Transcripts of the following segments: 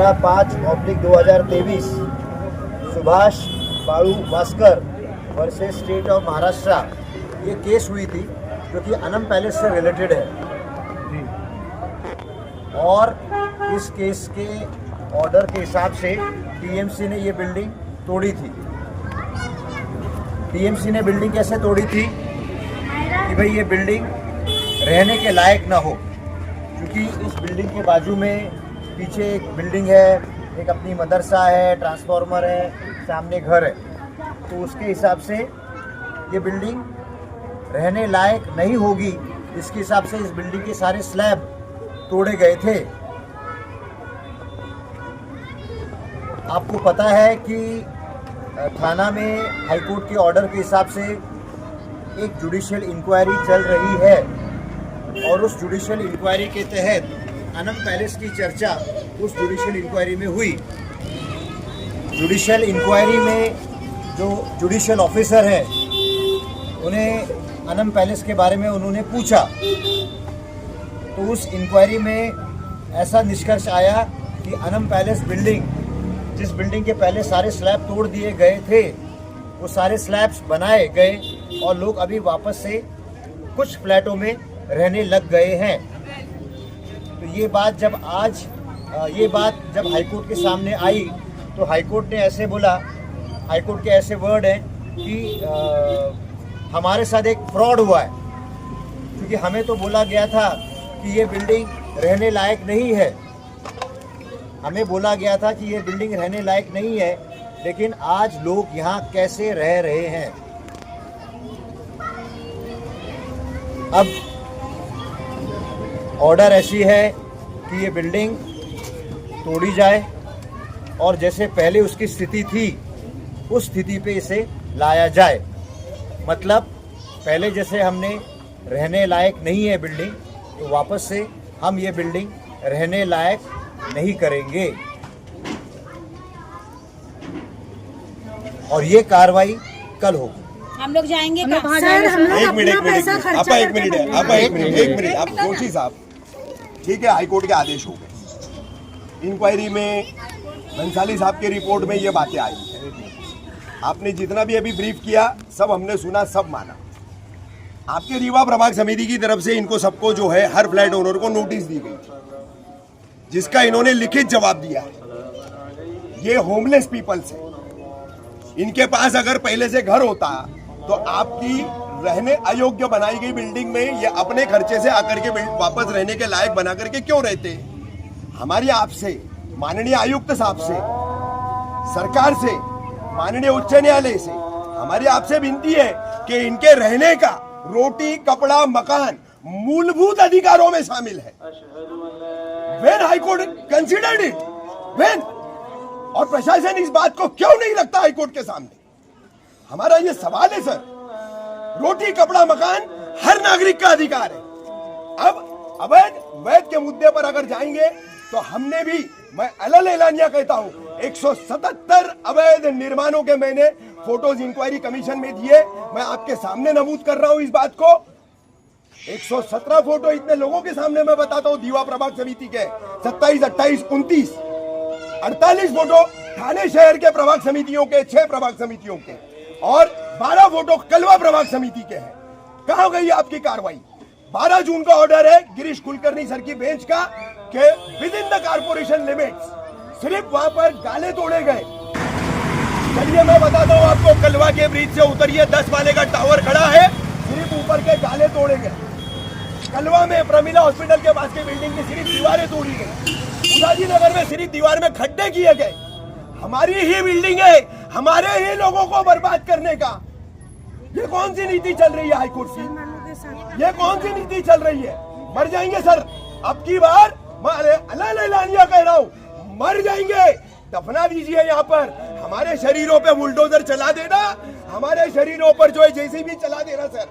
15/5/2023 Subhash Balu Bhaskar versus state of Maharashtra ये case हुई थी जो कि अनम पैलेस से रिलेटेड है और इस केस के ऑर्डर के हिसाब से टीएमसी ने ये बिल्डिंग तोड़ी थी। टीएमसी ने बिल्डिंग कैसे तोड़ी थी कि भाई ये बिल्डिंग रहने के लायक ना हो, क्योंकि इस बिल्डिंग के बाजू में पीछे एक बिल्डिंग है, एक अपनी मदरसा है, ट्रांसफार्मर है, सामने घर है, तो उसके हिसाब से ये बिल्डिंग रहने लायक नहीं होगी। इसके हिसाब से इस बिल्डिंग के सारे स्लैब तोड़े गए थे। आपको पता है कि थाना में हाईकोर्ट के ऑर्डर के हिसाब से एक जुडिशियल इंक्वायरी चल रही है और उस जुडिशियल इंक्वायरी के तहत अनम पैलेस की चर्चा उस जुडिशियल इंक्वायरी में हुई। जुडिशियल इंक्वायरी में जो जुडिशियल ऑफिसर है उन्हें अनम पैलेस के बारे में उन्होंने पूछा, तो उस इंक्वायरी में ऐसा निष्कर्ष आया कि अनम पैलेस बिल्डिंग, जिस बिल्डिंग के पहले सारे स्लैब तोड़ दिए गए थे, वो सारे स्लैब्स बनाए गए और लोग अभी वापस से कुछ फ्लैटों में रहने लग गए हैं। तो ये बात जब हाईकोर्ट के सामने आई तो हाईकोर्ट ने ऐसे बोला, हाईकोर्ट के ऐसे वर्ड हैं कि हमारे साथ एक फ्रॉड हुआ है, क्योंकि हमें तो बोला गया था कि ये बिल्डिंग रहने लायक नहीं है। हमें बोला गया था कि ये बिल्डिंग रहने लायक नहीं है, लेकिन आज लोग यहाँ कैसे रह रहे हैं। अब ऑर्डर ऐसी है कि ये बिल्डिंग तोड़ी जाए और जैसे पहले उसकी स्थिति थी उस स्थिति पे इसे लाया जाए। मतलब पहले जैसे हमने रहने लायक नहीं है बिल्डिंग, तो वापस से हम ये बिल्डिंग रहने लायक नहीं करेंगे और ये कार्रवाई कल होगी। हम लोग जाएंगे सर, हम लोग अपना पैसा खर्चा एक मिनट आप जोशी साहब, ठीक है, हाईकोर्ट के आदेश हो गए। इंक्वायरी में भंसाली साहब की रिपोर्ट में ये बातें आई है। आपने जितना भी अभी ब्रीफ किया सब हमने सुना, सब माना। आपके रीवा प्रभाग समिति की तरफ से इनको सबको जो है हर फ्लैट ओनर को नोटिस दी गई, जिसका इन्होंने लिखित जवाब दिया है। ये होमलेस पीपल्स है, इनके पास अगर पहले से घर होता तो आपकी रहने अयोग्य बनाई गई बिल्डिंग में ये अपने खर्चे से आकर के वापस रहने के लायक बना करके क्यों रहते। हमारी आपसे, माननीय आयुक्त साहब से, सरकार से, माननीय उच्च न्यायालय से हमारी आपसे विनती है कि इनके रहने का रोटी, कपड़ा, मकान मूलभूत अधिकारों में शामिल है। When high court considered it, when, और प्रशासन इस बात को क्यों नहीं रखता हाईकोर्ट के सामने। हमारा ये सवाल है सर, रोटी, कपड़ा, मकान हर नागरिक का अधिकार है। अब अवैध वैध के मुद्दे पर अगर जाएंगे तो हमने भी, मैं अलल एलानिया कहता हूं, 177 अवैध निर्माणों के मैंने फोटोज इंक्वायरी कमीशन में दिए। मैं आपके सामने नमूद कर रहा हूं इस बात को। 117 फोटो इतने लोगों के सामने मैं बताता हूं दीवा प्रभाग समिति के, 27, 28, 29, 48 फोटो थाने शहर के प्रभाग समितियों के, 6 प्रभाग समितियों के, और 12 फोटो कलवा प्रभाग समिति के हैं। कहां गई आपकी कार्रवाई। 12 जून का ऑर्डर है गिरीश कुलकर्णी सर की बेंच का कि with in the corporation limits, सिर्फ वहां पर गाले तोड़े गए। चलिए मैं बताता हूं आपको, कलवा के ब्रिज से उतरिए, 10 वाले का टावर खड़ा है, सिर्फ ऊपर के गाले तोड़े गए। कलवा में प्रमिला हॉस्पिटल के पास की बिल्डिंग की सिर्फ दीवारें तोड़ी गई। उदाजी नगर में सिर्फ दीवार में खड्डे किए गए। हमारी ही बिल्डिंग है, हमारे ही लोगों को बर्बाद करने का ये कौन सी नीति चल रही है हाईकोर्ट की। ये कौन सी नीति चल रही है। मर जाएंगे सर, अब की बार मैं अलल एलानिया कह रहा हूं, मर जाएंगे। दफना दीजिए यहाँ पर, हमारे शरीरों पे बुलडोजर चला देना, हमारे शरीरों पर जो है जेसीबी चला देना सर।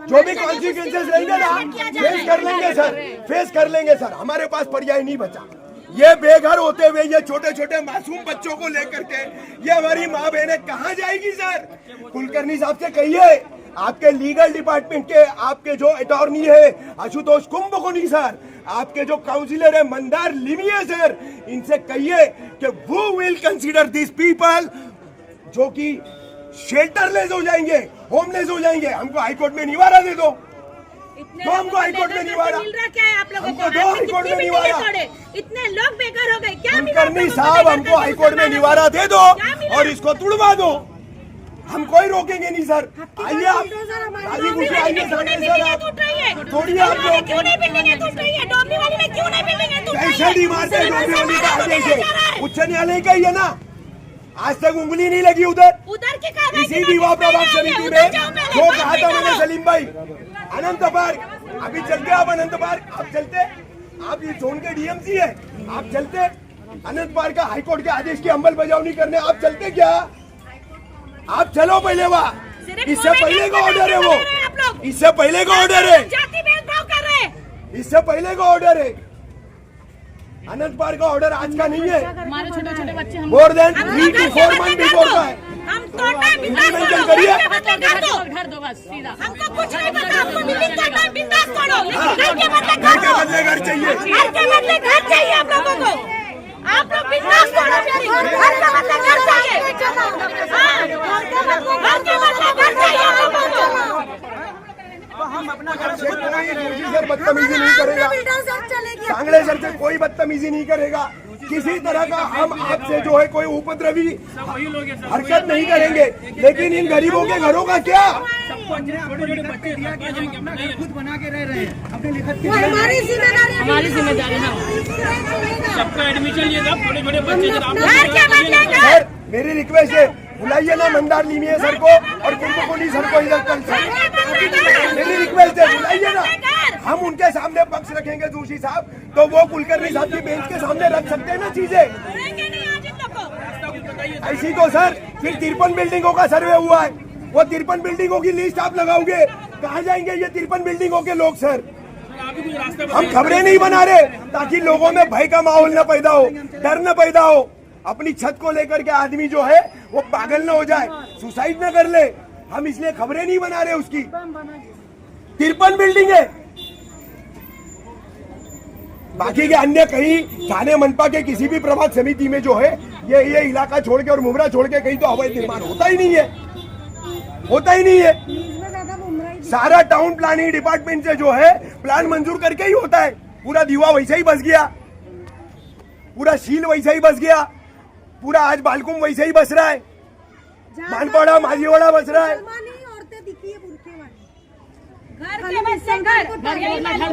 जो भी कॉन्सिक्वेंसेस रहेंगे ना फेस कर लेंगे सर, फेस कर लेंगे सर। हमारे पास पर्याय नहीं बचा। ये बेघर होते हुए ये छोटे छोटे मासूम बच्चों को लेकर के ये हमारी माँ बहनें कहाँ जाएगी सर? कुलकर्णी साहब से कहिए, आपके लीगल डिपार्टमेंट के आपके जो अटॉर्नी है आशुतोष कुंभकोणी सर, आपके जो काउंसिलर है मंदार लिमिये सर, इनसे कहिए कि वो विल कंसीडर दिस पीपल जो कि शेल्टरलेस हो जाएंगे, होमलेस हो जाएंगे। हमको हाईकोर्ट में निवारा दे दो, तो हमको हाईकोर्ट में निवारा मिल रहा क्या है आप लोगों हमको को? दो हाईकोर्ट में निवारा। इतने लोग बेकार हो गए, क्या कुलकर्णी साहब हमको हाईकोर्ट में निवारा दे दो और इसको तुड़वा दो, हम कोई रोकेंगे नहीं सर। आइए आप राजी खुशी आइए सामने सर, आप तोड़िए आप लोग। क्यों नहीं बिल्डिंगें टूट रही है? डोंबरी वाली में क्यों नहीं बिल्डिंगें टूट रही है? कैसे नहीं मारते डोंबरी वाली का आदेश है, उच्च न्यायालय का ही है ना, आज तक उंगली नहीं लगी उधर उधर के इसी विवाह प्रभाव समिति में जो कहा था मैंने सलीम भाई। अनंत पार्क अभी चलते, आप अनंत पार्क आप चलते, आप ये जोन के डीएमसी है, आप चलते अनंत पार्क का हाईकोर्ट के आदेश की अंमलबजावनी करने, आप चलते क्या? आप चलो पहले वहाँ, इससे पहले का ऑर्डर है वो, इससे पहले का ऑर्डर है, जाति भेदभाव कर रहे हैं। इससे पहले का ऑर्डर है। अनंत पार्क का ऑर्डर आज का नहीं है, हमारे छोटे छोटे बच्चे हम more than 3 to 4 month before का है। हम तोड़ना मेंशन करिए। घर दो बस सीधा। हमको कुछ नहीं पता, हमको बिल्डिंग तोड़ना है, बिंदास तोड़ो, लेकिन घर के बदले घर के बदले घर चाहिए। घर के बदले घर चाहिए आप लोगों को। आप लोग बिंदास तोड़ो, घर के बदले घर चाहिए। हाँ, घर के बदले घर चाहिए आप लोगों को। सर बदतमीजी नहीं करेगा, सांगले सर से कोई बदतमीजी नहीं करेगा, किसी तरह का हम आपसे जो है कोई उपद्रवी हरकत नहीं करेंगे, लेकिन इन गरीबों के घरों का क्या? खुद बना के रह रहे हैं, अपने लिखत वो हमारी जिम्मेदारी है। हमारी जिम्मेदारी है। सबका एडमिशन लिए था, छोटे छोटे बच्चे घर के बदले घर। सर मेरी रिक्वेस्ट है, बुलाइए ना मंदार लिमिये सर को और कुंभकोणी सर को इधर कल सर, मेरी रिक्वेस्ट है बुलाइए ना, हम उनके सामने पक्ष रखेंगे जोशी साहब, तो वो कुलकर्णी साहब की बेंच के सामने रख सकते हैं ना चीजें। ऐसी तो सर फिर 53 बिल्डिंगों का सर्वे हुआ है, वो 53 बिल्डिंगों की लिस्ट आप लगाओगे, कहाँ जाएंगे ये 53 बिल्डिंगों के लोग सर? हम खबरें नहीं बना रहे ताकि लोगों में भय का माहौल न पैदा हो, डर न पैदा हो, अपनी छत को लेकर के आदमी जो है वो पागल न हो जाए, सुसाइड न कर ले, हम इसलिए खबरें नहीं बना रहे उसकी। 53 बिल्डिंग है, बाकी के अन्य कहीं थाने मनपा के किसी भी प्रभाग समिति में जो है ये इलाका छोड़ के और मुमरा छोड़ के कहीं तो अवैध निर्माण होता ही नहीं है, होता ही नहीं है। सारा टाउन प्लानिंग डिपार्टमेंट से जो है प्लान मंजूर करके ही होता है। पूरा दीवा वैसा ही बस गया, पूरा शील वैसा ही बस गया, पूरा आज बालकुम वैसे ही बस रहा है, मानपाड़ा माजीवाड़ा बस रहा है।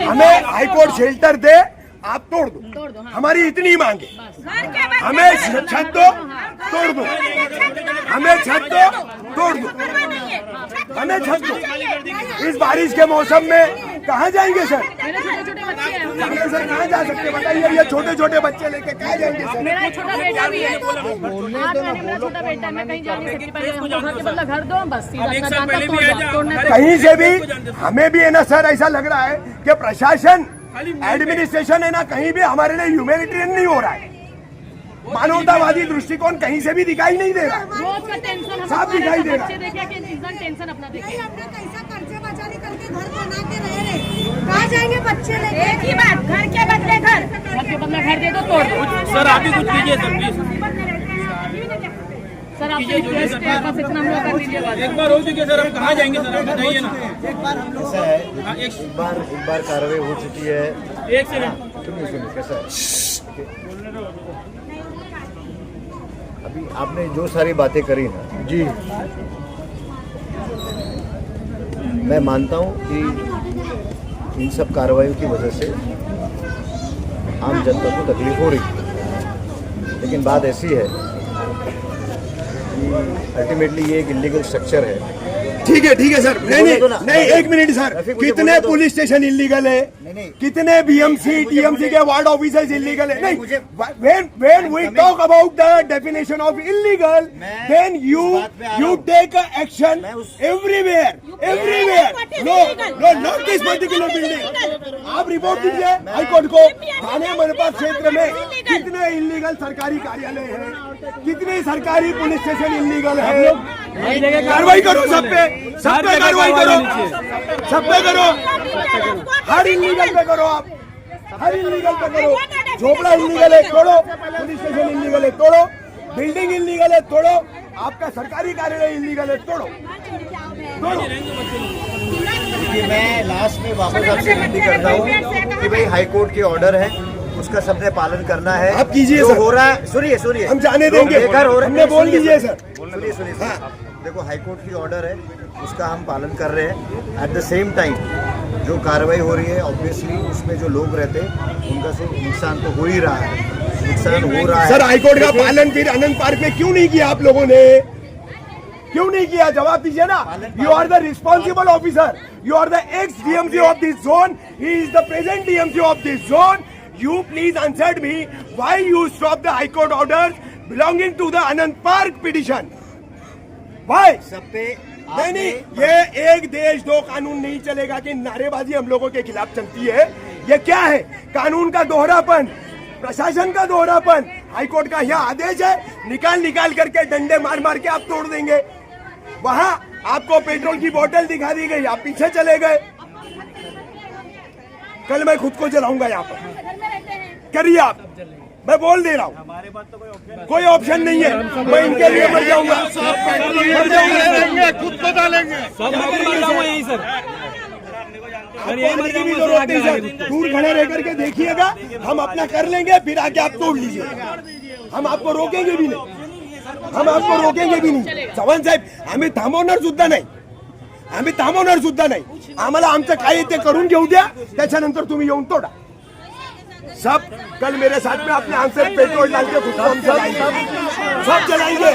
हमें हाईकोर्ट शेल्टर दे, आप तोड़ दो, हमारी इतनी मांग है। हमें छत दो, तोड़ दो, हमें छत दो, तोड़ दो, हमें छत दो। इस बारिश के मौसम में कहाँ जाएंगे सर? मेरे छोटे छोटे बच्चे हैं। सर कहाँ जा सकते बताइए? ये छोटे छोटे बच्चे लेके कहाँ जाएंगे सर? मेरा छोटा बेटा भी है। 8 महीने मेरा छोटा बेटा है, मैं कहीं जा नहीं सकती। पहले हमको घर के बदला घर दो, बस सीधा सरकार तोड़ने कहीं से भी हमें भी है ना सर, ऐसा लग रहा है कि प्रशासन एडमिनिस्ट्रेशन है ना कहीं भी हमारे लिए ह्यूमैनिटेरियन नहीं हो रहा है, मानवतावादी दृष्टिकोण कहीं से भी दिखाई नहीं दे रहा। रोज का टेंशन साफ दिखाई दे रहा है। बच्चे देखे कि इंसान टेंशन अपना देखे। कहाँ जाएंगे बच्चे लेके? एक ही बात, घर के बदले घर। घर के बदला घर दे दो, तोड़ दो। सर आप भी कुछ कीजिए सर प्लीज, सर आपसे रिक्वेस्ट है, बस इतना हम लोग कर दीजिए बस। एक बार हो चुकी है सर, अब कहाँ जाएंगे सर, आप बताइए ना। ऐसा है, एक बार कार्रवाई हो चुकी है। एक सेकंड सुनिए कैसा है, अभी आपने जो सारी बातें करी ना जी, मैं मानता हूँ कि इन सब कार्रवाइयों की वजह से आम जनता को तकलीफ हो रही है, लेकिन बात ऐसी है कि अल्टीमेटली ये एक इलीगल स्ट्रक्चर है। ठीक है सर, नहीं एक मिनट सर, कितने पुलिस स्टेशन इलीगल है, कितने बीएमसी टीएमसी के वार्ड ऑफिसर्स इलीगल है? नहीं, when we talk about the definition of illegal, then you take action everywhere. No, not this particular building. आप रिपोर्ट कीजिए हाईकोर्ट को। थाने मनपा क्षेत्र में कितने इलीगल सरकारी कार्यालय हैं, कितने सरकारी पुलिस स्टेशन इलीगल है, कार्रवाई करो सब पे कार्रवाई करो, सब पे करो, हर इलीगल पे करो, आप हर इलीगल पे करो। झोपड़ा इलीगल है तोड़ो, पुलिस स्टेशन इलीगल है तोड़ो, बिल्डिंग इलीगल है तोड़ो, आपका सरकारी कार्यालय इलीगल है तोड़ो। देखिए, मैं लास्ट में वापस आपसे विनती करता हूँ कि भाई हाई कोर्ट के ऑर्डर है, उसका सबने पालन करना है। आप कीजिए जो सर। हो रहा है, सुनिए हम जाने देंगे, हमने बोल दीजिए सर। सुनिए देखो, हाई कोर्ट की ऑर्डर है, उसका हम पालन कर रहे हैं। एट द सेम टाइम जो कार्रवाई हो रही है, ऑब्वियसली उसमें जो लोग रहते हैं उनका नुकसान तो हो ही रहा है, नुकसान हो रहा है। सर हाईकोर्ट का पालन फिर आनंद पार्क में क्यों नहीं किया आप लोगों ने, क्यों नहीं किया? जवाब दीजिए ना। You are the responsible officer, you are the ex DMC of this zone, he is the present DMC of this zone. You please answer me why you stop the High Court orders belonging to the Anand Park petition? Why? सब पे नहीं, ये एक देश दो कानून नहीं चलेगा कि नारेबाजी हम लोगों के खिलाफ चलती है। ये क्या है? कानून का दोहरापन, प्रशासन का दोहरापन। हाईकोर्ट का यह आदेश है, निकाल करके डंडे मार के आप तोड़ देंगे। वहां आपको पेट्रोल की बोतल दिखा दी गई, आप पीछे चले गए। कल मैं खुद को जलाऊंगा यहाँ पर, करिए आप, मैं बोल दे रहा हूँ, कोई ऑप्शन नहीं है। मैं इनके लिए मर जाऊंगा, खुद को डालेंगे, यही सर, दूर खड़े रह करके देखिएगा, हम अपना कर लेंगे, फिर आके आप तोड़ लीजिएगा। हम आपको रोकेंगे भी नहीं, हम आपको रोकेंगे भी नहीं। चव्हाण साहेब, आम्ही थांबवणार सुद्धा नाही, आम्हाला आमचं काय ते करून घेऊ द्या, त्याच्यानंतर तुम्ही येऊन तोडा। सब कल मेरे साथ में अपने आंसर पेट्रोल डाल के खुद को हम चलाएंगे, सब चलाएंगे।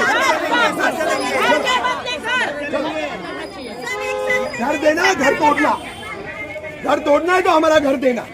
घर देना, घर तोड़ना है तो हमारा घर देना।